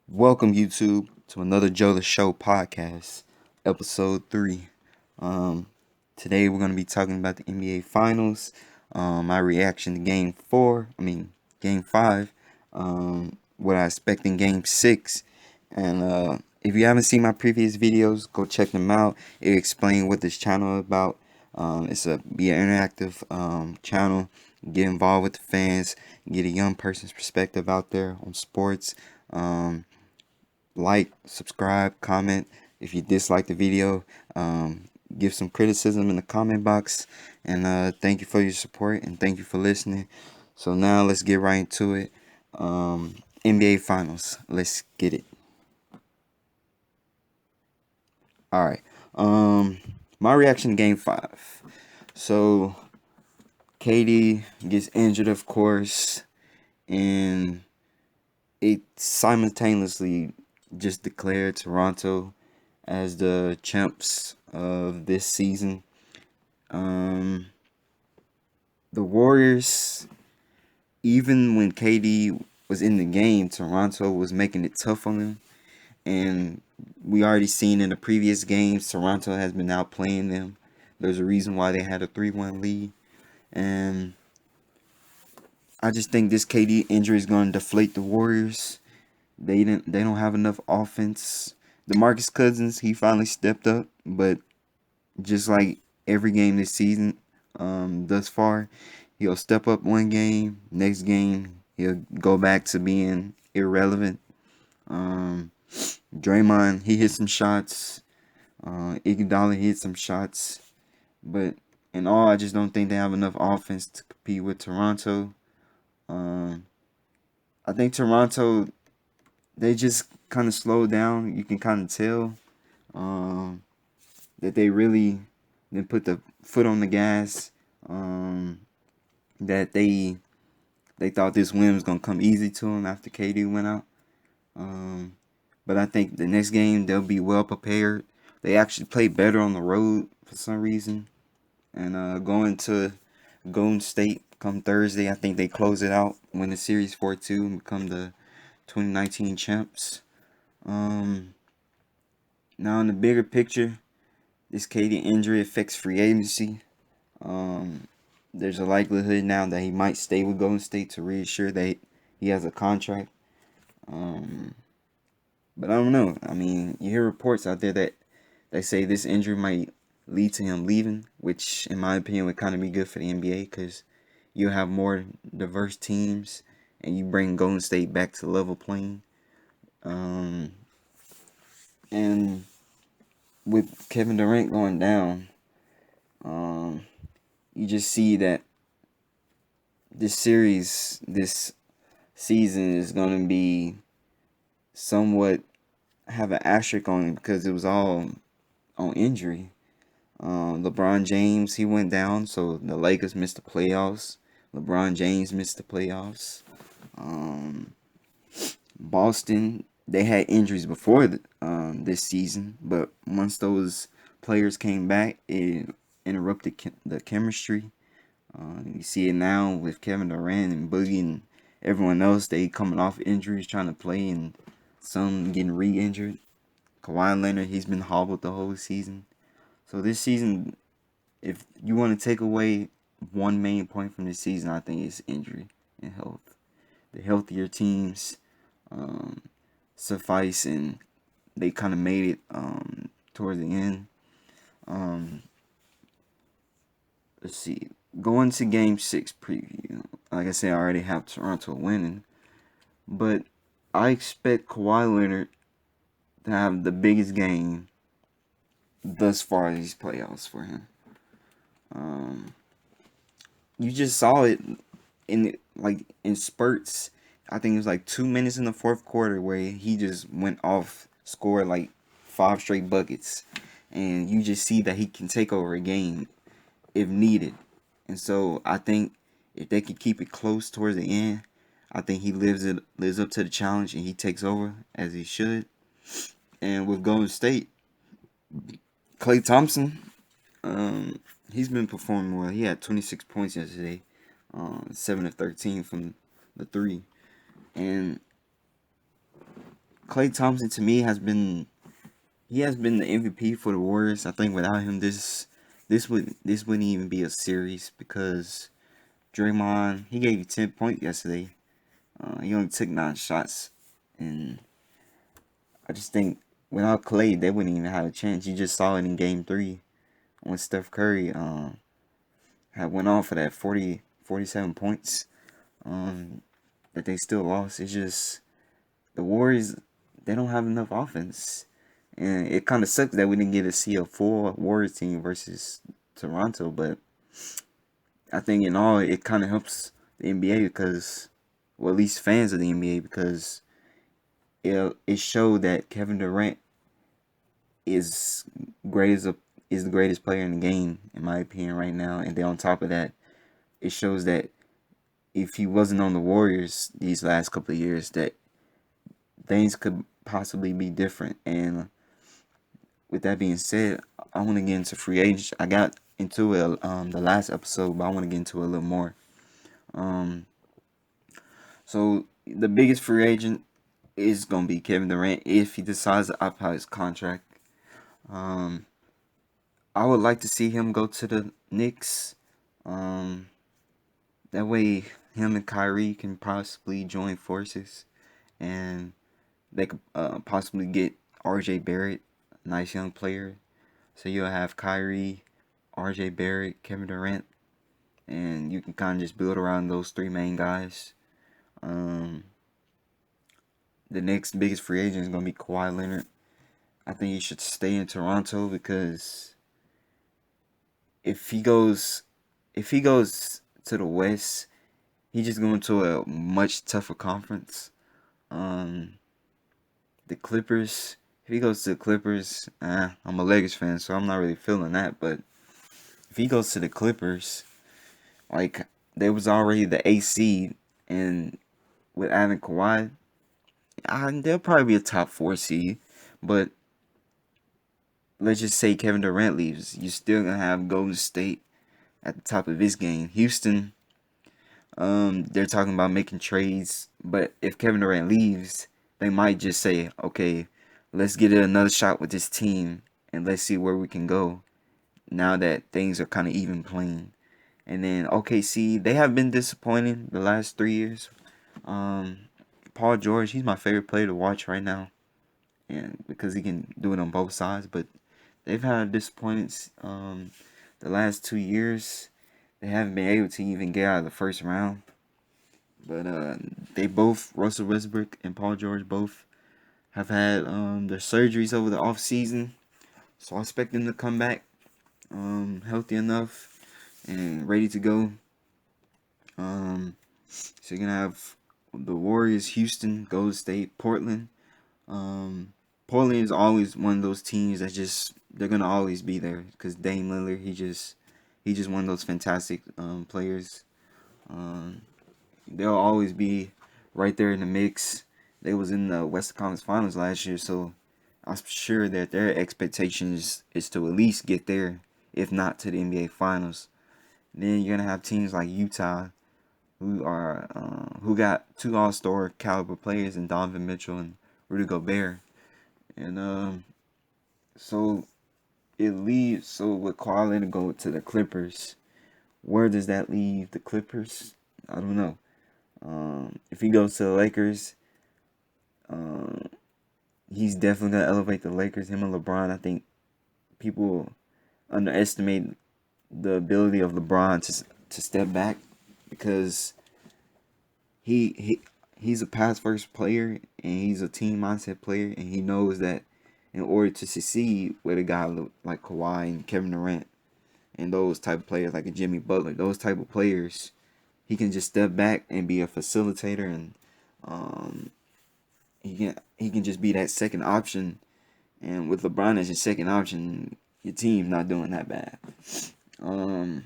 Welcome YouTube to another Joe the Show podcast, episode 3. Um, Today we're going to be talking about the NBA Finals, my reaction to Game 5, what I expect in Game 6, and if you haven't seen my previous videos, go check them out. It explains what this channel is about. It's an interactive channel. Get involved with the fans, get a young person's perspective out there on sports. Like, subscribe, comment. If you dislike the video, give some criticism in the comment box. And thank you for your support and thank you for listening. So now let's get right into it. NBA Finals. Let's get it. All right. My reaction to Game 5. So KD gets injured, of course, and it simultaneously just declared Toronto as the champs of this season. The Warriors, even when KD was in the game, Toronto was making it tough on them. And we already seen in the previous games, Toronto has been outplaying them. There's a reason why they had a 3-1 lead. And I just think this KD injury is going to deflate the Warriors. They don't have enough offense. DeMarcus Cousins, he finally stepped up, but just like every game this season, thus far, he'll step up one game, next game he'll go back to being irrelevant. Um, Draymond, he hit some shots. Iguodala hit some shots, but in all, I just don't think they have enough offense to compete with Toronto. Um, I think Toronto, they just kind of slowed down. You can kind of tell um, that they really didn't put the foot on the gas. That they thought this win was gonna come easy to them after KD went out. Um, but I think the next game they'll be well prepared. They actually play better on the road for some reason. And going to Golden State come Thursday, I think they close it out, win the series 4-2, and become the 2019 champs. Um, Now in the bigger picture, this KD injury affects free agency. Um, there's a likelihood now that he might stay with Golden State to reassure that he has a contract. Um, but I don't know. I mean, you hear reports out there that they say this injury might lead to him leaving, which, in my opinion, would kind of be good for the NBA because you'll have more diverse teams and you bring Golden State back to level playing. Um, and with Kevin Durant going down, um, you just see that this season is going to be somewhat have an asterisk on it because it was all on injury. LeBron James, he went down, so the Lakers missed the playoffs. LeBron James missed the playoffs. Um, Boston, they had injuries before this season, but once those players came back, it interrupted the chemistry. You see it now with Kevin Durant and Boogie and everyone else. They coming off injuries, trying to play, and some getting re-injured. Kawhi Leonard, he's been hobbled the whole season. So this season, if you want to take away one main point from this season, I think it's injury and health. The healthier teams um, suffice, and they kind of made it towards the end. Um, let's see. Going to Game 6 preview. Like I said, I already have Toronto winning. But I expect Kawhi Leonard to have the biggest game thus far these playoffs for him. Um, you just saw it in spurts. I think it was like 2 minutes in the fourth quarter where he just went off, scored like 5 straight buckets, and you just see that he can take over a game if needed. And so I think if they can keep it close towards the end, I think he lives up to the challenge and he takes over as he should. And with Golden State, Klay Thompson, he's been performing well. He had 26 points yesterday, 7 of 13 from the three, and Klay Thompson to me has been the MVP for the Warriors. I think without him, this wouldn't even be a series because Draymond, he gave you 10 points yesterday. He only took 9 shots, and I just think without Klay, they wouldn't even have a chance. You just saw it in Game 3 when Steph Curry had went on for that 47 points that they still lost. It's just the Warriors, they don't have enough offense. And it kind of sucks that we didn't get to see a full Warriors team versus Toronto, but I think in all, it kind of helps the NBA because, well, at least fans of the NBA, because it showed that Kevin Durant is great as a is the greatest player in the game in my opinion right now. And then on top of that, it shows that if he wasn't on the Warriors these last couple of years, that things could possibly be different. And with that being said, I want to get into free agents. I got into it the last episode, but I want to get into it a little more. Um, so the biggest free agent is gonna be Kevin Durant if he decides to opt out his contract. Um, I would like to see him go to the Knicks. Um, that way, him and Kyrie can possibly join forces, and they could possibly get R.J. Barrett, a nice young player. So you'll have Kyrie, R.J. Barrett, Kevin Durant, and you can kind of just build around those three main guys. Um, the next biggest free agent is gonna be Kawhi Leonard. I think he should stay in Toronto because if he goes if he goes to the West, he's just going to a much tougher conference. Um, the Clippers. If he goes to the Clippers, I'm a Lakers fan, so I'm not really feeling that. But if he goes to the Clippers, like there was already the AC, and with adding Kawhi, they'll probably be a top 4 seed. But let's just say Kevin Durant leaves, you're still gonna have Golden State at the top of his game. Houston, they're talking about making trades, but if Kevin Durant leaves, they might just say, okay, let's get another shot with this team and let's see where we can go now that things are kind of even playing. And then OKC, they have been disappointing the last 3 years. Um, Paul George, he's my favorite player to watch right now, and because he can do it on both sides. But they've had disappointments. The last 2 years, they haven't been able to even get out of the first round. But they both, Russell Westbrook and Paul George, both have had their surgeries over the off season, so I expect them to come back healthy enough and ready to go. So you're gonna have the Warriors, Houston, Golden State, Portland. Portland is always one of those teams that just they're gonna always be there because Dame Lillard, he just one of those fantastic players. Um, they'll always be right there in the mix. They was in the Western Conference Finals last year, so I'm sure that their expectations is to at least get there, if not to the NBA Finals. Then you're gonna have teams like Utah, who got 2 All-Star caliber players in Donovan Mitchell and Rudy Gobert, and so it leaves. So with Kawhi Leonard go to the Clippers, where does that leave the Clippers? I don't know. If he goes to the Lakers, um, he's definitely gonna elevate the Lakers. Him and LeBron, I think people underestimate the ability of LeBron to step back because he he's a pass first player and he's a team mindset player, and he knows that in order to succeed with a guy like Kawhi and Kevin Durant and those type of players like a Jimmy Butler, those type of players, he can just step back and be a facilitator, and um, he can just be that second option. And with LeBron as your second option, your team's not doing that bad. Um,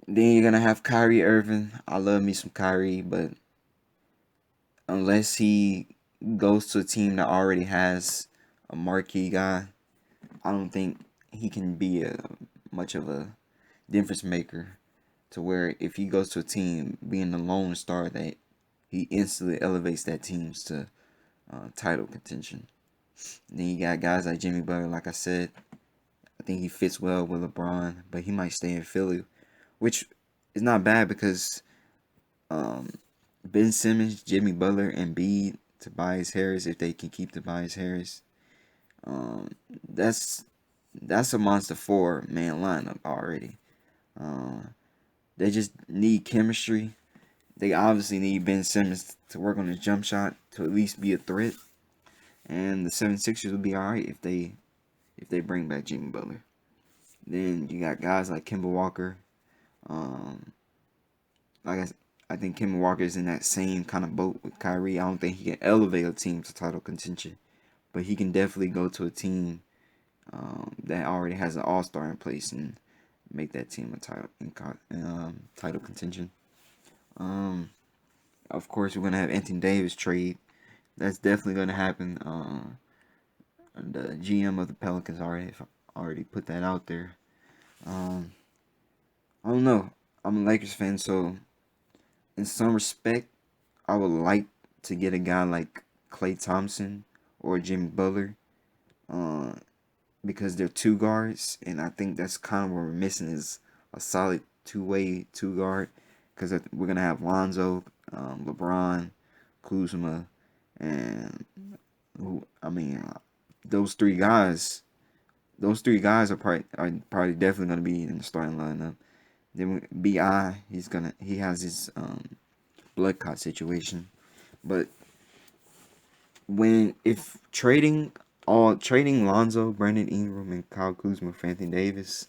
then you're gonna have Kyrie Irving. I love me some Kyrie, but unless he goes to a team that already has a marquee guy, I don't think he can be a much of a difference maker. To where if he goes to a team being the lone star, that he instantly elevates that teams to title contention. Then you got guys like Jimmy Butler, like I said. I think he fits well with LeBron, but he might stay in Philly, which is not bad because um, Ben Simmons, Jimmy Butler, and Embiid, Tobias Harris, if they can keep Tobias Harris, um, that's a monster 4-man lineup already. Uh, they just need chemistry. They obviously need Ben Simmons to work on his jump shot to at least be a threat. And the 76ers will be alright if they bring back Jimmy Butler. Then you got guys like Kemba Walker. Um, like I think Kemba Walker is in that same kind of boat with Kyrie. I don't think he can elevate a team to title contention, but he can definitely go to a team that already has an all-star in place and make that team a title contention. Of course, we're gonna have Anthony Davis trade. That's definitely gonna happen. The GM of the Pelicans already put that out there. Um, I don't know. I'm a Lakers fan, so in some respect, I would like to get a guy like Klay Thompson or Jimmy Butler, uh, because they're two guards, and I think that's kind of what we're missing is a solid two-way two guard, because we're gonna have Lonzo, LeBron, Kuzma, and who I mean, those three guys. Those three guys are probably definitely gonna be in the starting lineup. Then Bi, he has his blood clot situation, but if trading Lonzo, Brandon Ingram, and Kyle Kuzma for Anthony Davis,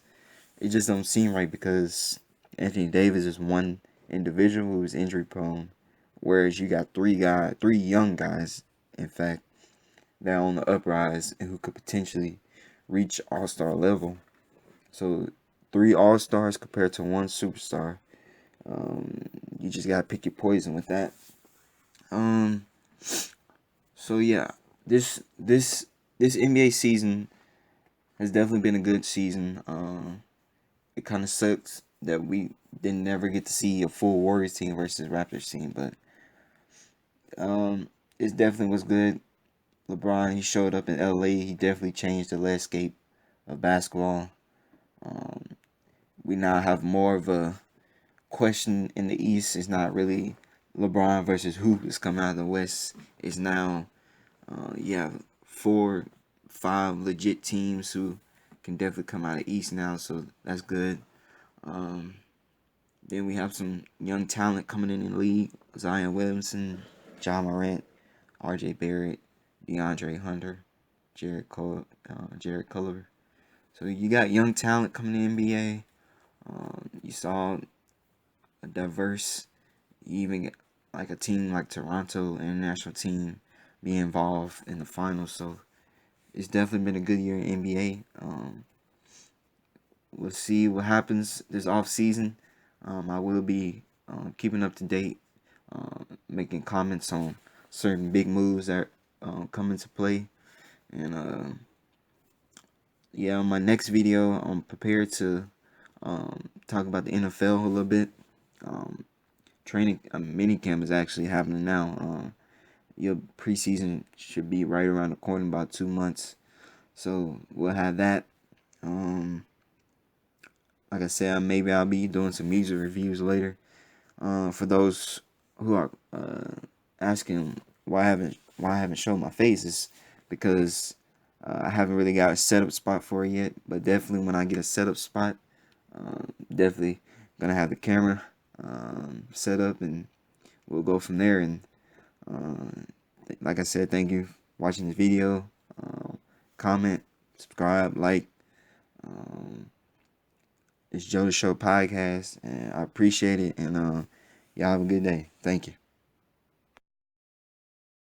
it just don't seem right because Anthony Davis is one individual who is injury prone, whereas you got three young guys, in fact, that are on the uprise and who could potentially reach all-star level. So 3 all-stars compared to 1 superstar. You just gotta pick your poison with that. Um, so yeah, this NBA season has definitely been a good season. It kind of sucks that we didn't never get to see a full Warriors team versus Raptors team, but it definitely was good. LeBron, he showed up in LA. He definitely changed the landscape of basketball. Um, we now have more of a question in the East. It's not really LeBron versus who is coming out of the West. It's now you have 4, 5 legit teams who can definitely come out of East now, so that's good. Um, then we have some young talent coming in the league: Zion Williamson, John Morant, R.J. Barrett, DeAndre Hunter, Jared Culver. So you got young talent coming in the NBA. You saw a diverse, even like a team like Toronto international team be involved in the finals. So it's definitely been a good year in NBA. We'll see what happens this off season. I will be keeping up to date, making comments on certain big moves that come into play, and yeah, on my next video, I'm prepared to talk about the NFL a little bit. Training mini camp is actually happening now. Your preseason should be right around the corner, about 2 months. So we'll have that. Like I said, maybe I'll be doing some music reviews later. For those who are asking why I haven't shown my faces, because I haven't really got a setup spot for it yet. But definitely when I get a setup spot, definitely gonna have the camera set up, and we'll go from there. And like I said, thank you for watching this video. Comment, subscribe, like. It's Joe the Show podcast, and I appreciate it. And y'all have a good day. Thank you.